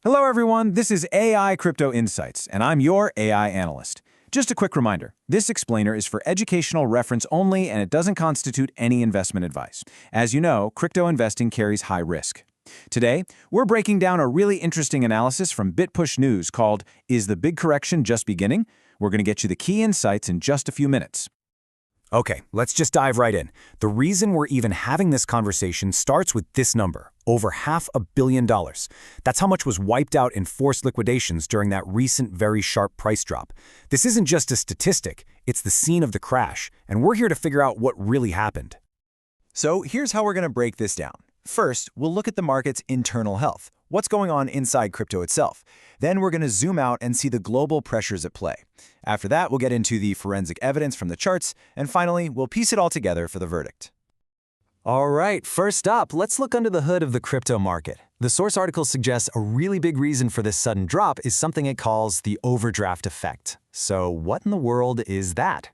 Hello everyone, this is AI Crypto Insights, and I'm your AI analyst. Just a quick reminder, this explainer is for educational reference only and it doesn't constitute any investment advice. As you know, crypto investing carries high risk. Today, we're breaking down a really interesting analysis from BitPush News called Is the Big Correction Just Beginning? We're going to get you the key insights in just a few minutes. Okay, let's just dive right in. The reason we're even having this conversation starts with this number, over $500 million. That's how much was wiped out in forced liquidations during that recent very sharp price drop. This isn't just a statistic, it's the scene of the crash, and we're here to figure out what really happened. So here's how we're going to break this down. First, we'll look at the market's internal health. What's going on inside crypto itself? Then we're going to zoom out and see the global pressures at play. After that, we'll get into the forensic evidence from the charts, and finally, we'll piece it all together for the verdict. All right, first up, let's look under the hood of the crypto market. The source article suggests a really big reason for this sudden drop is something it calls the overdraft effect. So what in the world is that?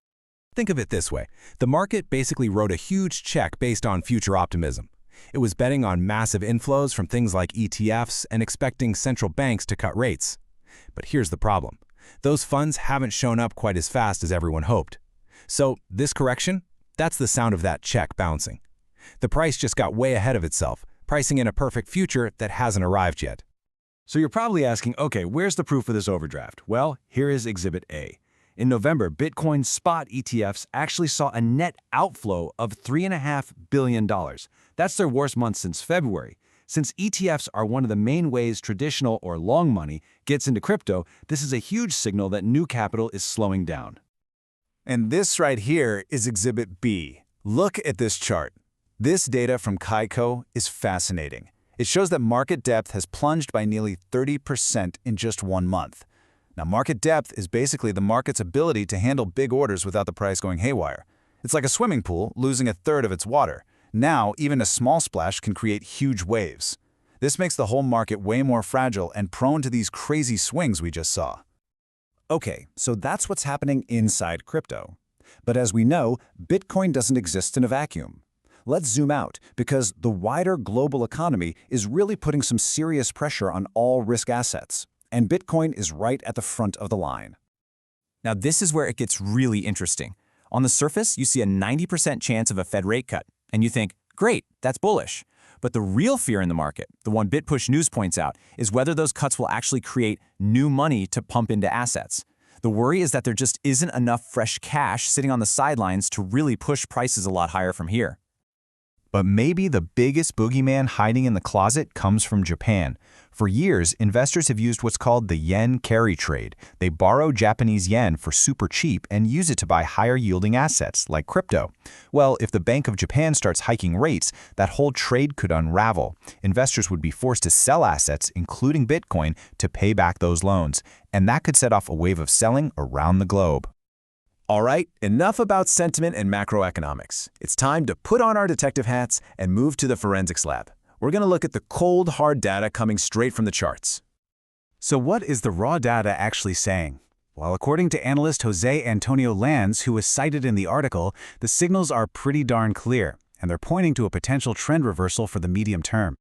Think of it this way. The market basically wrote a huge check based on future optimism. It was betting on massive inflows from things like ETFs and expecting central banks to cut rates. But here's the problem. Those funds haven't shown up quite as fast as everyone hoped. So this correction, that's the sound of that check bouncing. The price just got way ahead of itself, pricing in a perfect future that hasn't arrived yet. So you're probably asking, okay, where's the proof of this overdraft? Well, here is Exhibit A. In November, Bitcoin spot ETFs actually saw a net outflow of $3.5 billion. That's their worst month since February. Since ETFs are one of the main ways traditional or long money gets into crypto, this is a huge signal that new capital is slowing down. And this right here is Exhibit B. Look at this chart. This data from Kaiko is fascinating. It shows that market depth has plunged by nearly 30% in just 1 month. Now, market depth is basically the market's ability to handle big orders without the price going haywire. It's like a swimming pool losing a third of its water. Now, even a small splash can create huge waves. This makes the whole market way more fragile and prone to these crazy swings we just saw. Okay, so that's what's happening inside crypto. But as we know, Bitcoin doesn't exist in a vacuum. Let's zoom out, because the wider global economy is really putting some serious pressure on all risk assets. And Bitcoin is right at the front of the line. Now this is where it gets really interesting. On the surface, you see a 90% chance of a Fed rate cut, and you think, great, that's bullish. But the real fear in the market, the one BitPush News points out, is whether those cuts will actually create new money to pump into assets. The worry is that there just isn't enough fresh cash sitting on the sidelines to really push prices a lot higher from here. But maybe the biggest boogeyman hiding in the closet comes from Japan. For years, investors have used what's called the yen carry trade. They borrow Japanese yen for super cheap and use it to buy higher-yielding assets, like crypto. Well, if the Bank of Japan starts hiking rates, that whole trade could unravel. Investors would be forced to sell assets, including Bitcoin, to pay back those loans. And that could set off a wave of selling around the globe. All right, enough about sentiment and macroeconomics. It's time to put on our detective hats and move to the forensics lab. We're going to look at the cold, hard data coming straight from the charts. So what is the raw data actually saying? Well, according to analyst Jose Antonio Lanz, who was cited in the article, the signals are pretty darn clear, and they're pointing to a potential trend reversal for the medium term.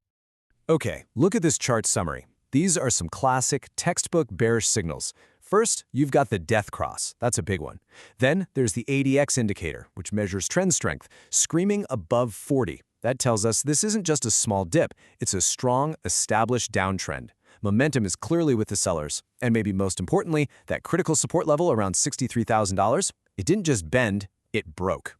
Okay, look at this chart summary. These are some classic textbook bearish signals. First, you've got the death cross. That's a big one. Then there's the ADX indicator, which measures trend strength, screaming above 40. That tells us this isn't just a small dip, it's a strong, established downtrend. Momentum is clearly with the sellers. And maybe most importantly, that critical support level around $63,000, it didn't just bend, it broke.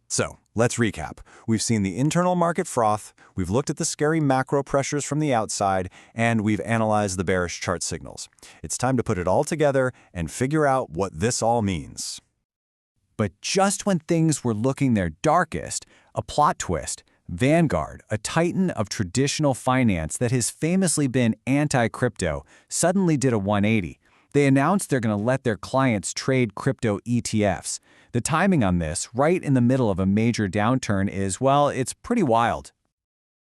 So, let's recap. We've seen the internal market froth, we've looked at the scary macro pressures from the outside, and we've analyzed the bearish chart signals. It's time to put it all together and figure out what this all means. But just when things were looking their darkest, a plot twist. Vanguard, a titan of traditional finance that has famously been anti-crypto, suddenly did a 180. They announced they're going to let their clients trade crypto ETFs. The timing on this, right in the middle of a major downturn, is, well, it's pretty wild.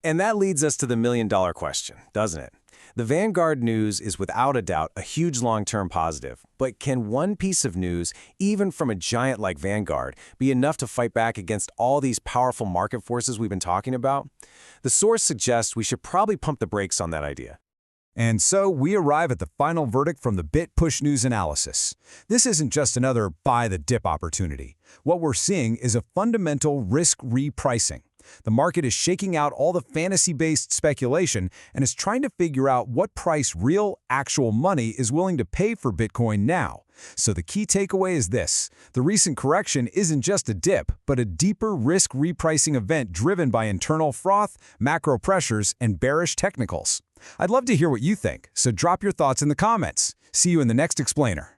And that leads us to the million-dollar question, doesn't it? The Vanguard news is without a doubt a huge long-term positive, but can one piece of news, even from a giant like Vanguard, be enough to fight back against all these powerful market forces we've been talking about? The source suggests we should probably pump the brakes on that idea. And so we arrive at the final verdict from the Bit Push News analysis. This isn't just another buy the dip opportunity. What we're seeing is a fundamental risk repricing. The market is shaking out all the fantasy-based speculation and is trying to figure out what price real, actual money is willing to pay for Bitcoin now. So the key takeaway is this: the recent correction isn't just a dip, but a deeper risk repricing event driven by internal froth, macro pressures, and bearish technicals. I'd love to hear what you think, so drop your thoughts in the comments. See you in the next explainer.